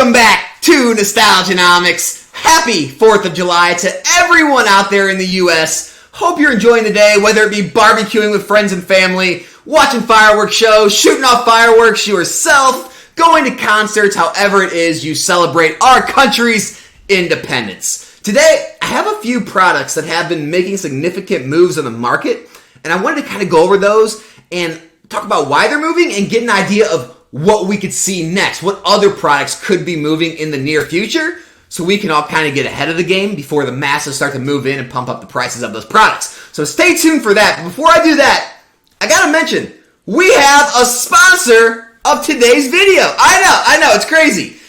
Welcome back to Nostalgianomics. Happy 4th of July to everyone out there in the U.S. Hope you're enjoying the day, whether it be barbecuing with friends and family, watching fireworks shows, shooting off fireworks yourself, going to concerts, however it is you celebrate our country's independence. Today, I have a few products that have been making significant moves on the market, and I wanted to kind of go over those and talk about why they're moving and get an idea of what we could see next, what other products could be moving in the near future, so we can all kind of get ahead of the game before the masses start to move in and pump up the prices of those products. So stay tuned for that. But before I do that, I gotta mention, we have a sponsor of today's video. I know, it's crazy.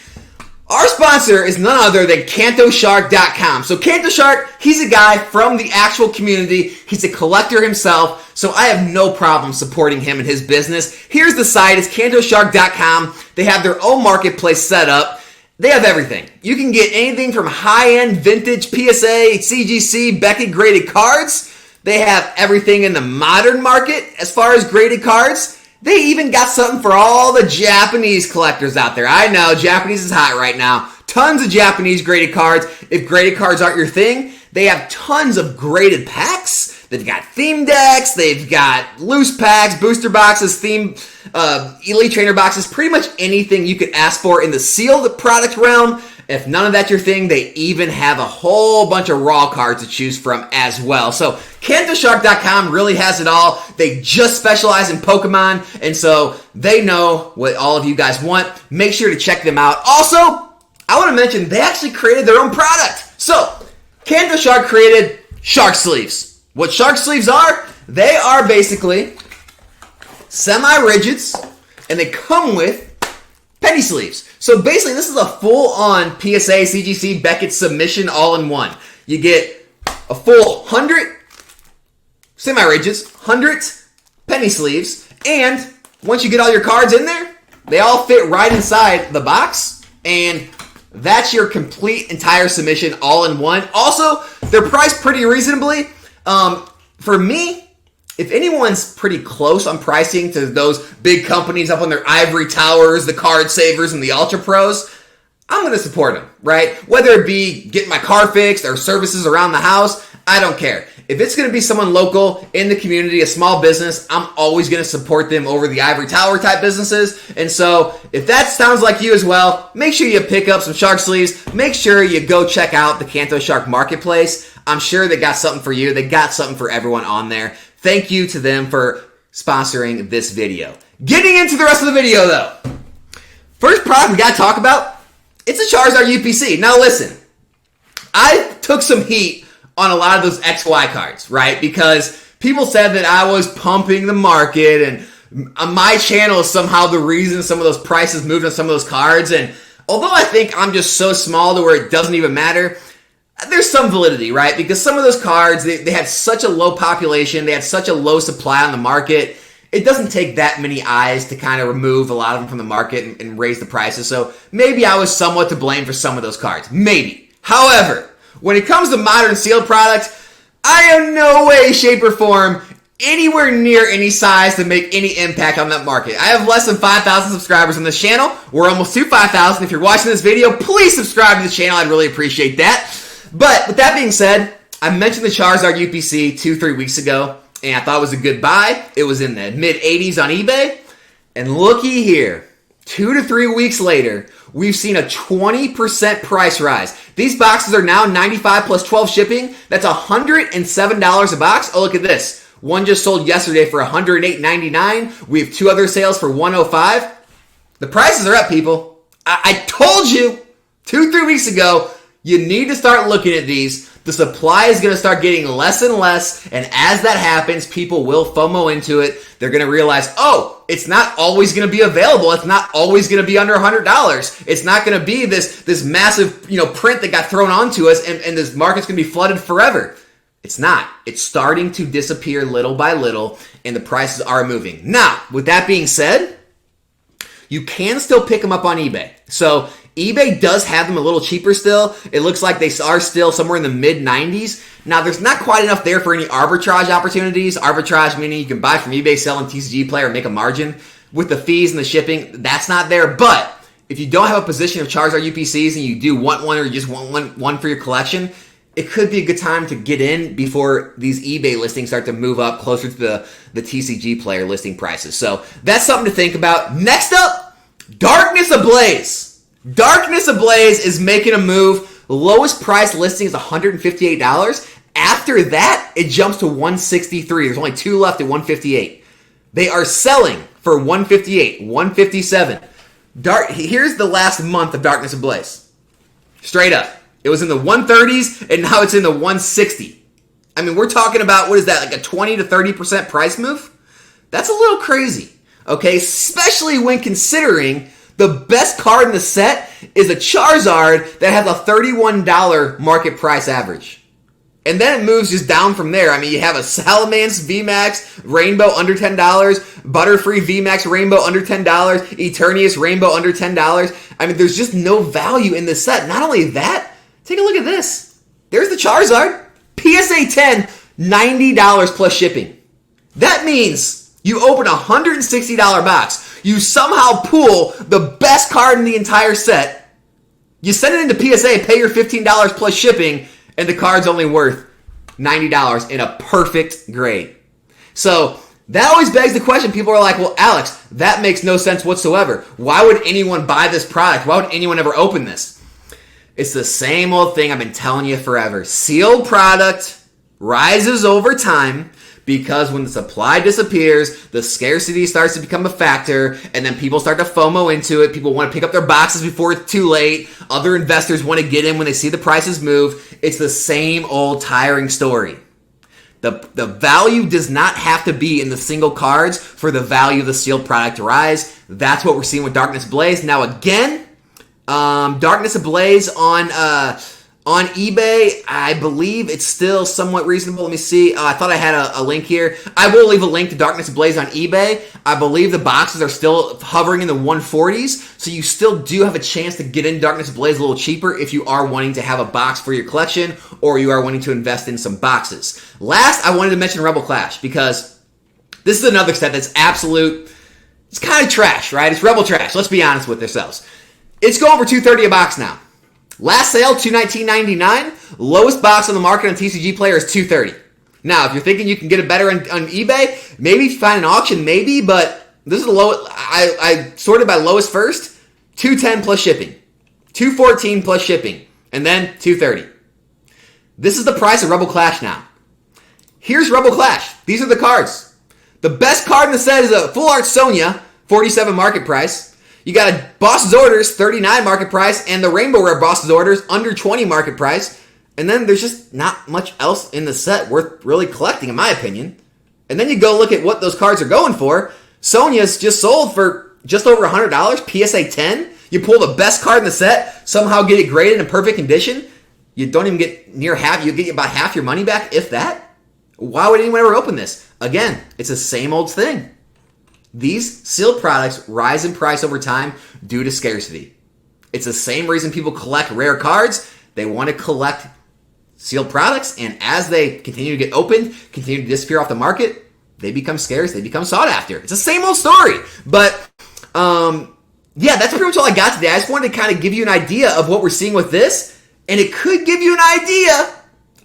Our sponsor is none other than CantoShark.com. So CantoShark, he's a guy from the actual community. He's a collector himself, so I have no problem supporting him and his business. Here's the site, it's CantoShark.com. They have their own marketplace set up. They have everything. You can get anything from high-end vintage PSA, CGC, Beckett graded cards. They have everything in the modern market as far as graded cards. They even got something for all the Japanese collectors out there. I know, Japanese is hot right now. Tons of Japanese graded cards. If graded cards aren't your thing, they have tons of graded packs. They've got theme decks. They've got loose packs, booster boxes, theme Elite Trainer boxes. Pretty much anything you could ask for in the sealed product realm. If none of that's your thing, they even have a whole bunch of raw cards to choose from as well. So CantoShark.com really has it all. They just specialize in Pokemon, and so they know what all of you guys want. Make sure to check them out. Also, I want to mention they actually created their own product. So CantoShark created Shark Sleeves. What Shark Sleeves are, they are basically semi-rigids, and they come with penny sleeves. So basically, this is a full-on PSA, CGC, Beckett submission all-in-one. You get a full 100 semi-rigids, 100 penny sleeves, and once you get all your cards in there, they all fit right inside the box, and that's your complete entire submission all-in-one. Also, they're priced pretty reasonably. For me, if anyone's pretty close on pricing to those big companies up on their ivory towers, the Card Savers and the Ultra Pros, I'm going to support them, right? Whether it be getting my car fixed or services around the house, I don't care. If it's going to be someone local in the community, a small business, I'm always going to support them over the ivory tower type businesses. And so if that sounds like you as well, make sure you pick up some Shark Sleeves. Make sure you go check out the CantoShark Marketplace. I'm sure they got something for you. They got something for everyone on there. Thank you to them for sponsoring this video. Getting into the rest of the video, though. First product we got to talk about, it's a Charizard UPC. Now, listen. I took some heat on a lot of those XY cards, right? Because people said that I was pumping the market, and my channel is somehow the reason some of those prices moved on some of those cards. And although I think I'm just so small to where it doesn't even matter, there's some validity, right? Because some of those cards, they had such a low population, they had such a low supply on the market, it doesn't take that many eyes to kind of remove a lot of them from the market and raise the prices. So maybe I was somewhat to blame for some of those cards. Maybe. However, when it comes to modern sealed products, I am no way, shape, or form anywhere near any size to make any impact on that market. I have less than 5,000 subscribers on this channel. We're almost to 5,000. If you're watching this video, please subscribe to the channel. I'd really appreciate that. But with that being said, I mentioned the Charizard UPC 2-3 weeks ago, and I thought it was a good buy. It was in the mid-80s on eBay. And looky here, 2 to 3 weeks later, we've seen a 20% price rise. These boxes are now $95 plus 12 shipping. That's $107 a box. Oh, look at this. One just sold yesterday for $108.99. We have 2 other sales for $105. The prices are up, people. I told you 2-3 weeks ago, you need to start looking at these. The supply is going to start getting less and less, and as that happens, people will FOMO into it. They're going to realize, oh, it's not always going to be available. It's not always going to be under $100. It's not going to be this massive, print that got thrown onto us, and this market's going to be flooded forever. It's not. It's starting to disappear little by little, and the prices are moving. Now, with that being said, you can still pick them up on eBay. So eBay does have them a little cheaper still. It looks like they are still somewhere in the mid-90s. Now, there's not quite enough there for any arbitrage opportunities. Arbitrage meaning you can buy from eBay, sell in TCG Player, and make a margin. With the fees and the shipping, that's not there. But if you don't have a position of Charizard UPCs and you do want one or you just want one for your collection, it could be a good time to get in before these eBay listings start to move up closer to the TCG player listing prices. So that's something to think about. Next up, Darkness Ablaze. Darkness Ablaze is making a move. The lowest price listing is $158. After that, it jumps to $163. There's only 2 left at $158. They are selling for $158, $157. Here's the last month of Darkness Ablaze. Straight up. It was in the 130s, and now it's in the 160. I mean, we're talking about, what is that, like a 20 to 30% price move? That's a little crazy, okay? Especially when considering the best card in the set is a Charizard that has a $31 market price average. And then it moves just down from there. I mean, you have a Salamence VMAX Rainbow under $10, Butterfree VMAX Rainbow under $10, Eternius Rainbow under $10. I mean, there's just no value in this set. Not only that, take a look at this. There's the Charizard. PSA 10, $90 plus shipping. That means you open a $160 box. You somehow pull the best card in the entire set. You send it into PSA, pay your $15 plus shipping, and the card's only worth $90 in a perfect grade. So that always begs the question. People are like, well, Alex, that makes no sense whatsoever. Why would anyone buy this product? Why would anyone ever open this? It's the same old thing I've been telling you forever. Sealed product rises over time because when the supply disappears, the scarcity starts to become a factor, and then people start to FOMO into it. People want to pick up their boxes before it's too late. Other investors want to get in when they see the prices move. It's the same old tiring story. The value does not have to be in the single cards for the value of the sealed product to rise. That's what we're seeing with Darkness Ablaze. Now again, Darkness Ablaze on eBay, I believe it's still somewhat reasonable. Let me see. I thought I had a link here. I will leave a link to Darkness Ablaze on eBay. I believe the boxes are still hovering in the 140s, so you still do have a chance to get in Darkness Ablaze a little cheaper if you are wanting to have a box for your collection or you are wanting to invest in some boxes. Last, I wanted to mention Rebel Clash because this is another set that's absolute. It's kind of trash, right? It's Rebel trash. Let's be honest with ourselves. It's going for $230 a box now. Last sale, $219.99. Lowest box on the market on TCG Player is $230. Now, if you're thinking you can get it better on eBay, maybe find an auction, maybe, but this is the lowest. I sorted by lowest first. $210 plus shipping. $214 plus shipping. And then $230. This is the price of Rebel Clash now. Here's Rebel Clash. These are the cards. The best card in the set is a Full Art Sonya, $47 market price. You got a Boss's Orders, $39 market price, and the Rainbow Rare Boss's Orders, under $20 market price. And then there's just not much else in the set worth really collecting, in my opinion. And then you go look at what those cards are going for. Sonya's just sold for just over $100, PSA 10. You pull the best card in the set, somehow get it graded in perfect condition. You don't even get near half. You get about half your money back, if that. Why would anyone ever open this? Again, it's the same old thing. These sealed products rise in price over time due to scarcity. It's the same reason people collect rare cards. They want to collect sealed products, and as they continue to get opened, continue to disappear off the market, they become scarce, they become sought after. It's the same old story. But, yeah, that's pretty much all I got today. I just wanted to kind of give you an idea of what we're seeing with this, and it could give you an idea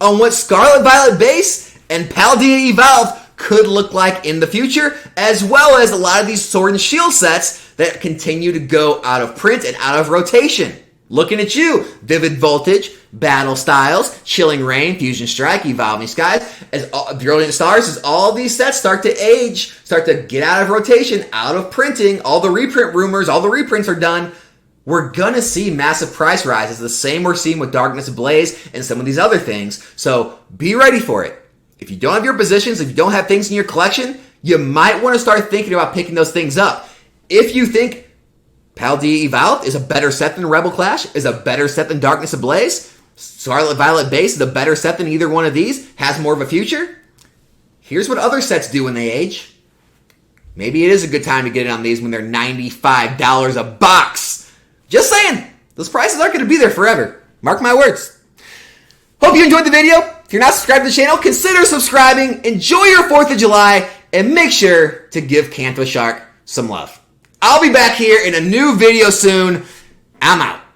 on what Scarlet Violet Base and Paldea Evolved could look like in the future, as well as a lot of these Sword and Shield sets that continue to go out of print and out of rotation. Looking at you, Vivid Voltage, Battle Styles, Chilling Reign, Fusion Strike, Evolving Skies, Brilliant Stars, as all these sets start to age, start to get out of rotation, out of printing, all the reprint rumors, all the reprints are done, we're going to see massive price rises, the same we're seeing with Darkness Ablaze and some of these other things, so be ready for it. If you don't have your positions, if you don't have things in your collection, you might want to start thinking about picking those things up. If you think Paldea Evolved is a better set than Rebel Clash, is a better set than Darkness Ablaze, Scarlet Violet Base is a better set than either one of these, has more of a future, here's what other sets do when they age. Maybe it is a good time to get in on these when they're $95 a box. Just saying, those prices aren't going to be there forever. Mark my words. Hope you enjoyed the video. If you're not subscribed to the channel, consider subscribing. Enjoy your 4th of July, and make sure to give Canto Shark some love. I'll be back here in a new video soon. I'm out.